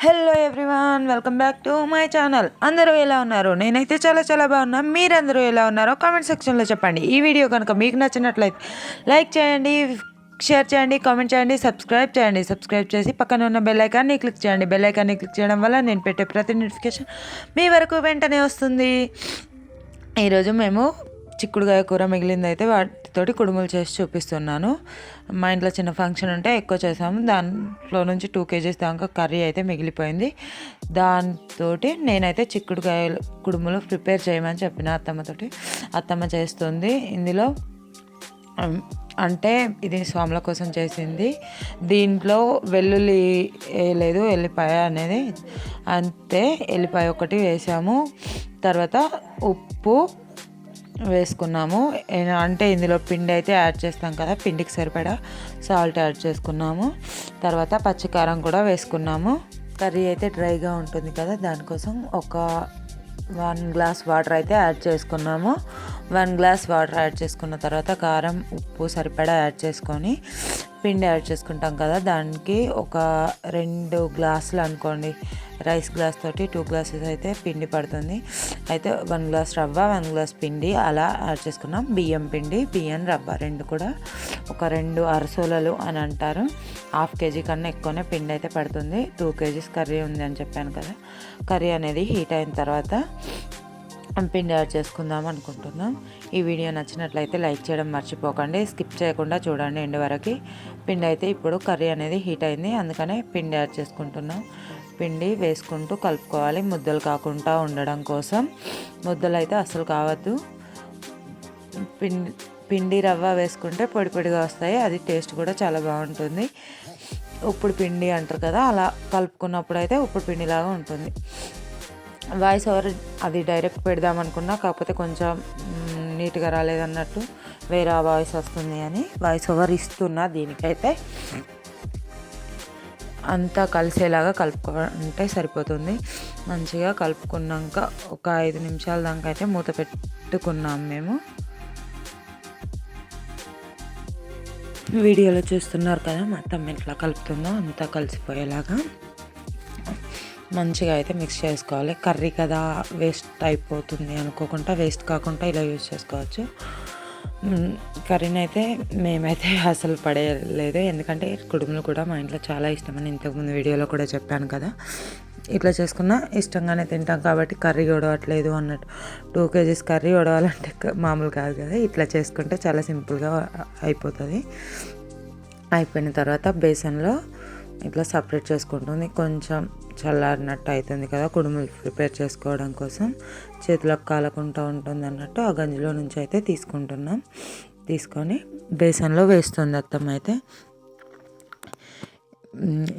Hello everyone, welcome back to my channel. అందరూ ఎలా ఉన్నారు? నేనైతే చాలా బాగున్నా. మీరందరూ ఎలా ఉన్నారో కామెంట్ సెక్షన్లో చెప్పండి. ఈ వీడియో కనుక మీకు నచ్చినట్లయితే లైక్ చేయండి, షేర్ చేయండి, కామెంట్ చేయండి, సబ్స్క్రైబ్ చేయండి. సబ్స్క్రైబ్ చేసి పక్కన ఉన్న బెల్ ఐకాన్ని క్లిక్ చేయండి. బెల్ ఐకాన్ని క్లిక్ చేయడం వల్ల నేను పెట్టే ప్రతి నోటిఫికేషన్ మీ వరకు వెంటనే వస్తుంది. ఈరోజు మేము చిక్కుడుకాయ కూర మిగిలిందైతే వాటితోటి కుడుములు చేసి చూపిస్తున్నాను. మా ఇంట్లో చిన్న ఫంక్షన్ ఉంటే ఎక్కువ చేసాము. దాంట్లో నుంచి 2 kgs దాకా కర్రీ అయితే మిగిలిపోయింది. దాంతో నేనైతే చిక్కుడుకాయ కుడుములు ప్రిపేర్ చేయమని చెప్పిన అత్తమ్మతోటి. అత్తమ్మ చేస్తుంది. ఇందులో అంటే ఇది స్వాముల కోసం చేసింది. దీంట్లో వెల్లుల్లి వేయలేదు, ఎల్లిపాయ అనేది అంతే. ఎల్లిపాయ ఒకటి వేసాము. తర్వాత ఉప్పు వేసుకున్నాము. అంటే ఇందులో పిండి అయితే యాడ్ చేస్తాం కదా, పిండికి సరిపడా సాల్ట్ యాడ్ చేసుకున్నాము. తర్వాత పచ్చికారం కూడా వేసుకున్నాము. కర్రీ అయితే డ్రైగా ఉంటుంది కదా, దానికోసం ఒక 1 గ్లాస్ వాటర్ అయితే యాడ్ చేసుకున్నాము. 1 గ్లాస్ వాటర్ యాడ్ చేసుకున్న తర్వాత కారం, ఉప్పు సరిపడా యాడ్ చేసుకొని పిండి యాడ్ చేసుకుంటాం కదా, దానికి ఒక 2 గ్లాసులు అనుకోండి. రైస్ గ్లాస్ తోటి 2 గ్లాసెస్ అయితే పిండి పడుతుంది. అయితే 1 గ్లాస్ రవ్వ, 1 గ్లాస్ పిండి అలా యాడ్ చేసుకున్నాం. బియ్యం పిండి, బియ్యం రవ్వ రెండు కూడా ఒక 2 అరసోలలు అని అంటారు. 1/2 kg కన్నా ఎక్కువనే పిండి అయితే పడుతుంది. 2 kgs కర్రీ ఉంది అని చెప్పాను కదా. కర్రీ అనేది హీట్ అయిన తర్వాత పిండి యాడ్ చేసుకుందాం అనుకుంటున్నాం. ఈ వీడియో నచ్చినట్లయితే లైక్ చేయడం మర్చిపోకండి. స్కిప్ చేయకుండా చూడండి ఎండ్ వరకు. పిండి అయితే ఇప్పుడు కర్రీ అనేది హీట్ అయింది, అందుకనే పిండి యాడ్ చేసుకుంటున్నాం. పిండి వేసుకుంటూ కలుపుకోవాలి, ముద్దలు కాకుండా ఉండడం కోసం. ముద్దలు అయితే అస్సలు కావద్దు. పిండి రవ్వ వేసుకుంటే పొడి పొడిగా వస్తాయి, అది టేస్ట్ కూడా చాలా బాగుంటుంది. ఉప్పుడు పిండి అంటారు కదా, అలా కలుపుకున్నప్పుడు అయితే ఉప్పుడు పిండిలాగా ఉంటుంది. వాయిస్ ఓవర్ అది డైరెక్ట్ పెడదామనుకున్నా, కాకపోతే కొంచెం నీట్గా రాలేదన్నట్టు వేరే వాయిస్ వస్తుంది అని వాయిస్ ఓవర్ ఇస్తున్నా. దీనికైతే అంతా కలిసేలాగా కలుపుకుంటే సరిపోతుంది. మంచిగా కలుపుకున్నాక ఒక 5 నిమిషాల దాకా అయితే మూత పెట్టుకున్నాం మేము. వీడియోలో చూస్తున్నారు కదా, మొత్తం ఎట్లా కలుపుతుందో అంతా కలిసిపోయేలాగా మంచిగా అయితే మిక్స్ చేసుకోవాలి. కర్రీ కదా వేస్ట్ అయిపోతుంది అనుకోకుండా, వేస్ట్ కాకుండా ఇలా యూజ్ చేసుకోవచ్చు. కర్రీని అయితే మేమైతే అసలు పడేయలేదు, ఎందుకంటే కుడుములు కూడా మా ఇంట్లో చాలా ఇష్టమని ఇంతకుముందు వీడియోలో కూడా చెప్పాను కదా. ఇట్లా చేసుకున్నా ఇష్టంగానే తింటాం కాబట్టి కర్రీ ఒడవట్లేదు అన్నట్టు. 2 kgs కర్రీ ఒడవాలంటే మామూలు కాదు కదా. ఇట్లా చేసుకుంటే చాలా సింపుల్గా అయిపోతుంది. అయిపోయిన తర్వాత బేసన్లో ఇట్లా సపరేట్ చేసుకుంటుంది. కొంచెం చల్లారినట్టు అవుతుంది కదా కుడుములు ప్రిపేర్ చేసుకోవడం కోసం, చేతులకు కాలకుండా ఉంటుంది అన్నట్టు ఆ గంజిలో నుంచి అయితే తీసుకుంటున్నాం. తీసుకొని బేసన్లో వేస్తుంది అత్తమ్మ అయితే.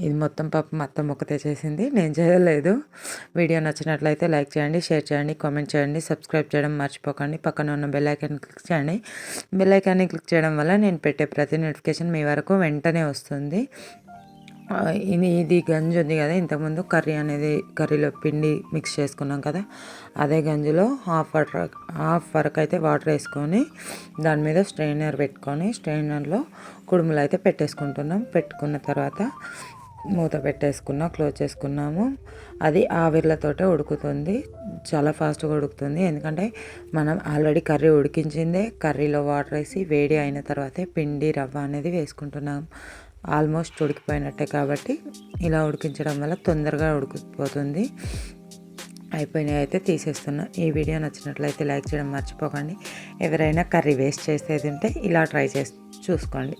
ఇది మొత్తం మొత్తం ఒకటే చేసింది, నేను చేయలేదు. వీడియో నచ్చినట్లయితే లైక్ చేయండి, షేర్ చేయండి, కామెంట్ చేయండి, సబ్స్క్రైబ్ చేయడం మర్చిపోకండి. పక్కన ఉన్న బెల్ ఐకాన్ క్లిక్ చేయండి. బెల్ ఐకాన్ని క్లిక్ చేయడం వల్ల నేను పెట్టే ప్రతి నోటిఫికేషన్ మీ వరకు వెంటనే వస్తుంది. ఇది గంజి ఉంది కదా, ఇంతకుముందు కర్రీలో పిండి మిక్స్ చేసుకున్నాం కదా, అదే గంజిలో హాఫ్ వరకు అయితే వాటర్ వేసుకొని దాని మీద స్ట్రైనర్ పెట్టుకొని స్ట్రైనర్లో కుడుములు అయితే పెట్టేసుకుంటున్నాం. పెట్టుకున్న తర్వాత మూత క్లోజ్ చేసుకున్నాము. అది ఆవిర్లతోటే ఉడుకుతుంది, చాలా ఫాస్ట్గా ఉడుకుతుంది. ఎందుకంటే మనం ఆల్రెడీ కర్రీ ఉడికించిందే, కర్రీలో వాటర్ వేసి వేడి అయిన తర్వాతే పిండి రవ్వ అనేది వేసుకుంటున్నాం. ఆల్మోస్ట్ ఉడికిపోయినట్టే కాబట్టి ఇలా ఉడికించడం వల్ల తొందరగా ఉడికిపోతుంది. అయిపోయినాయి అయితే తీసేస్తున్నా. ఈ వీడియో నచ్చినట్లయితే లైక్ చేయడం మర్చిపోకండి. ఎవరైనా కర్రీ వేస్ట్ చేసేది ఉంటే ఇలా ట్రై చేసి చూసుకోండి.